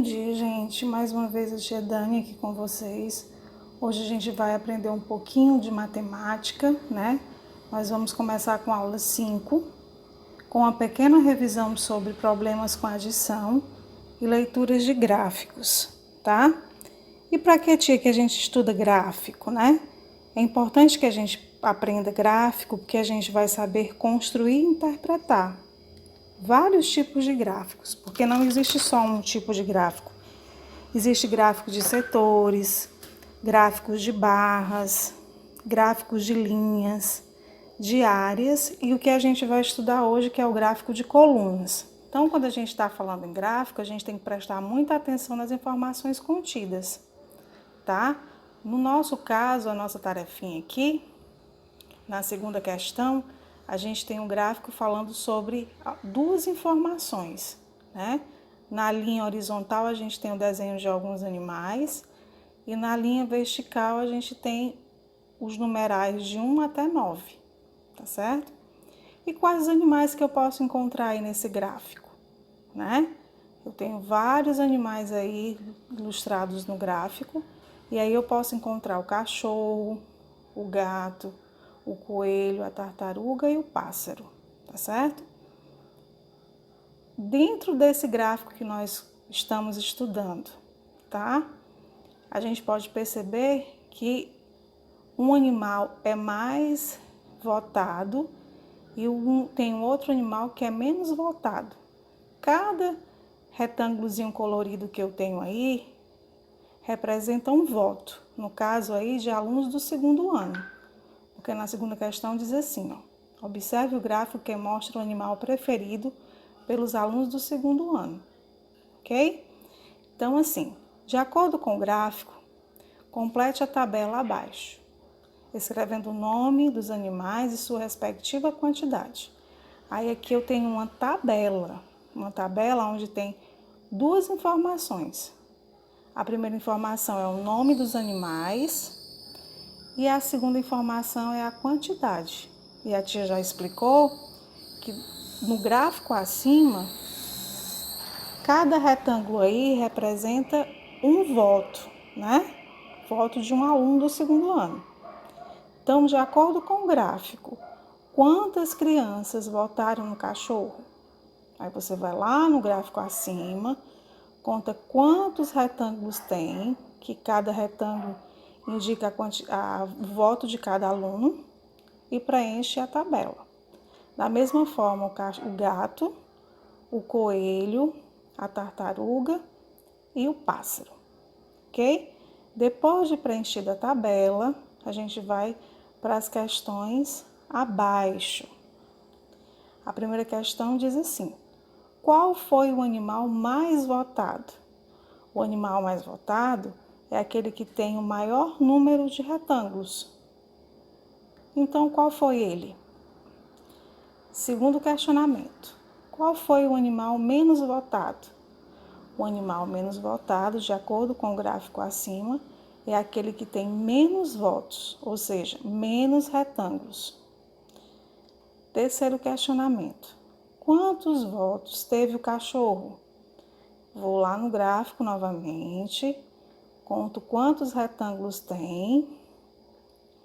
dia, gente. Mais uma vez a tia Dani aqui com vocês. Hoje a gente vai aprender um pouquinho de matemática, né? Nós vamos começar com a aula 5, com uma pequena revisão sobre problemas com adição e leituras de gráficos, tá? E para que, tia, que a gente estuda gráfico, né? É importante que a gente aprenda gráfico, porque a gente vai saber construir e interpretar vários tipos de gráficos, porque não existe só um tipo de gráfico. Existe gráfico de setores, gráficos de barras, gráficos de linhas, de áreas e o que a gente vai estudar hoje, que é o gráfico de colunas. Então, quando a gente está falando em gráfico, a gente tem que prestar muita atenção nas informações contidas, tá? No nosso caso, a nossa tarefinha aqui, na segunda questão, a gente tem um gráfico falando sobre duas informações, né? Na linha horizontal a gente tem o desenho de alguns animais e na linha vertical a gente tem os numerais de 1 até 9, tá certo? E quais os animais que eu posso encontrar aí nesse gráfico, né? Eu tenho vários animais aí ilustrados no gráfico e aí eu posso encontrar o cachorro, o gato, o coelho, a tartaruga e o pássaro, tá certo? Dentro desse gráfico que nós estamos estudando, tá? A gente pode perceber que um animal é mais votado e tem um outro animal que é menos votado. Cada retângulozinho colorido que eu tenho aí representa um voto, no caso aí de alunos do segundo ano. Porque na segunda questão diz assim, ó, observe o gráfico que mostra o animal preferido pelos alunos do segundo ano, ok? Então, assim, de acordo com o gráfico, complete a tabela abaixo, escrevendo o nome dos animais e sua respectiva quantidade. Aí aqui eu tenho uma tabela onde tem duas informações. A primeira informação é o nome dos animais e a segunda informação é a quantidade. E a tia já explicou que no gráfico acima, cada retângulo aí representa um voto, né? Voto de um aluno do segundo ano. Então, de acordo com o gráfico, quantas crianças votaram no cachorro? Aí você vai lá no gráfico acima, conta quantos retângulos tem, que cada retângulo indica o voto de cada aluno e preenche a tabela. Da mesma forma, o gato, o coelho, a tartaruga e o pássaro, ok? Depois de preenchida a tabela, a gente vai para as questões abaixo. A primeira questão diz assim: qual foi o animal mais votado? O animal mais votado é aquele que tem o maior número de retângulos. Então, qual foi ele? Segundo questionamento: qual foi o animal menos votado? O animal menos votado, de acordo com o gráfico acima, é aquele que tem menos votos, ou seja, menos retângulos. Terceiro questionamento: quantos votos teve o cachorro? Vou lá no gráfico novamente, conto quantos retângulos tem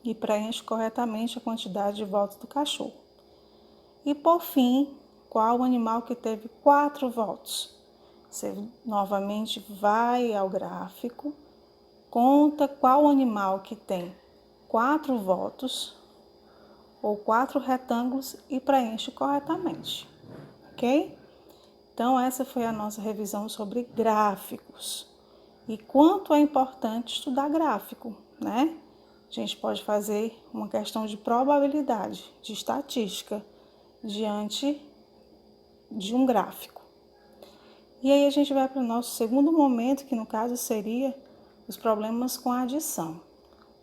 e preencho corretamente a quantidade de votos do cachorro. E por fim, qual o animal que teve 4 votos? Você novamente vai ao gráfico, conta qual animal que tem 4 votos ou 4 retângulos e preenche corretamente, ok? Então, essa foi a nossa revisão sobre gráficos. E quanto é importante estudar gráfico, né? A gente pode fazer uma questão de probabilidade, de estatística, diante de um gráfico. E aí a gente vai para o nosso segundo momento, que no caso seria os problemas com adição.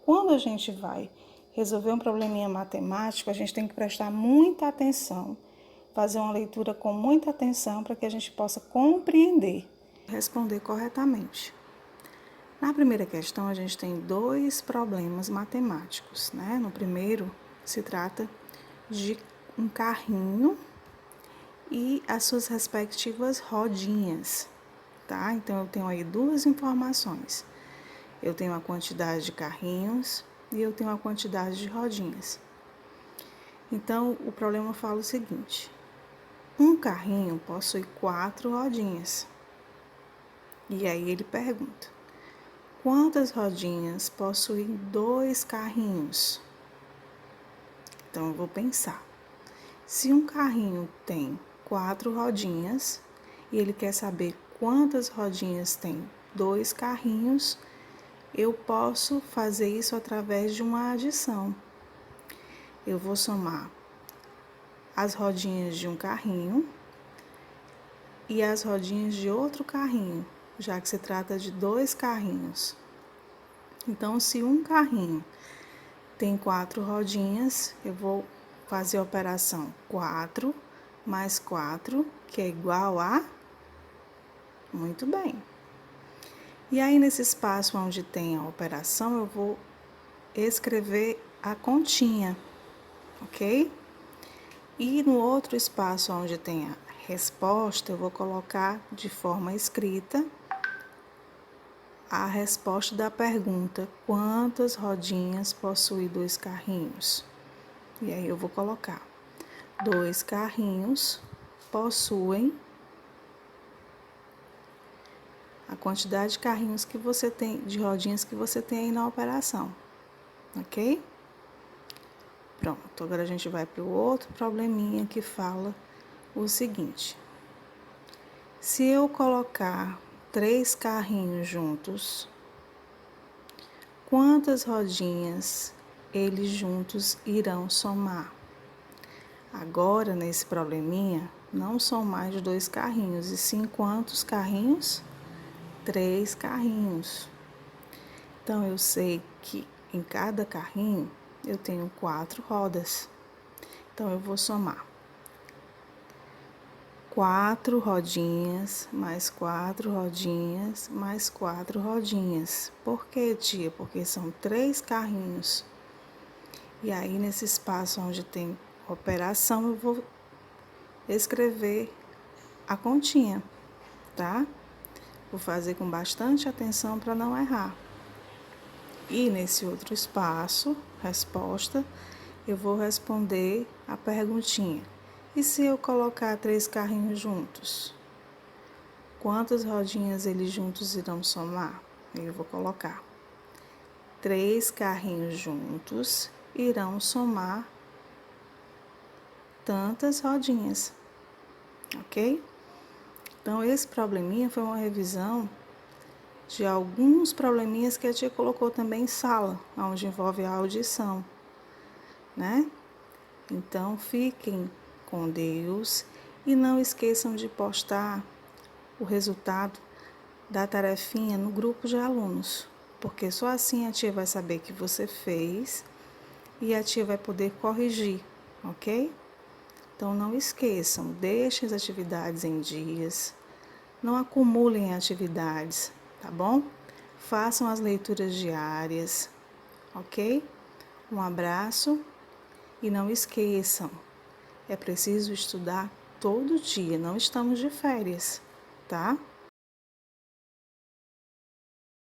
Quando a gente vai resolver um probleminha matemático, a gente tem que prestar muita atenção, fazer uma leitura com muita atenção para que a gente possa compreender e responder corretamente. Na primeira questão, a gente tem 2 problemas matemáticos, né? No primeiro, se trata de um carrinho e as suas respectivas rodinhas. tá? Então, eu tenho aí duas informações. Eu tenho a quantidade de carrinhos e eu tenho a quantidade de rodinhas. Então, o problema fala o seguinte: um carrinho possui 4 rodinhas. E aí ele pergunta: quantas rodinhas possuem 2 carrinhos? Então, eu vou pensar. Se um carrinho tem 4 rodinhas e ele quer saber quantas rodinhas tem 2 carrinhos, eu posso fazer isso através de uma adição. Eu vou somar as rodinhas de um carrinho e as rodinhas de outro carrinho, já que se trata de 2 carrinhos. Então, se um carrinho tem 4 rodinhas, eu vou fazer a operação 4 mais 4, que é igual a... Muito bem. E aí, nesse espaço onde tem a operação, eu vou escrever a continha, ok? E no outro espaço onde tem a resposta, eu vou colocar de forma escrita a resposta da pergunta: quantas rodinhas possui 2 carrinhos? E aí eu vou colocar: 2 carrinhos possuem a quantidade de carrinhos que você tem, de rodinhas que você tem aí na operação, ok? Pronto, agora a gente vai para o outro probleminha que fala o seguinte: se eu colocar 3 carrinhos juntos, quantas rodinhas eles juntos irão somar? Agora, nesse probleminha, não são mais 2 carrinhos, e sim quantos carrinhos? 3 carrinhos. Então, eu sei que em cada carrinho eu tenho 4 rodas. Então, eu vou somar 4 rodinhas, mais 4 rodinhas, mais 4 rodinhas. Por quê, tia? Porque são 3 carrinhos. E aí, nesse espaço onde tem operação, eu vou escrever a continha, tá? Vou fazer com bastante atenção para não errar. E nesse outro espaço, resposta, eu vou responder a perguntinha: e se eu colocar 3 carrinhos juntos? Quantas rodinhas eles juntos irão somar? Eu vou colocar: 3 carrinhos juntos irão somar tantas rodinhas, ok? Então, esse probleminha foi uma revisão de alguns probleminhas que a tia colocou também em sala, onde envolve a audição, né? Então, fiquem com Deus e não esqueçam de postar o resultado da tarefinha no grupo de alunos, porque só assim a tia vai saber que você fez e a tia vai poder corrigir, ok? Então, não esqueçam, deixem as atividades em dias, não acumulem atividades, tá bom? Façam as leituras diárias, ok? Um abraço e não esqueçam, é preciso estudar todo dia, não estamos de férias, tá?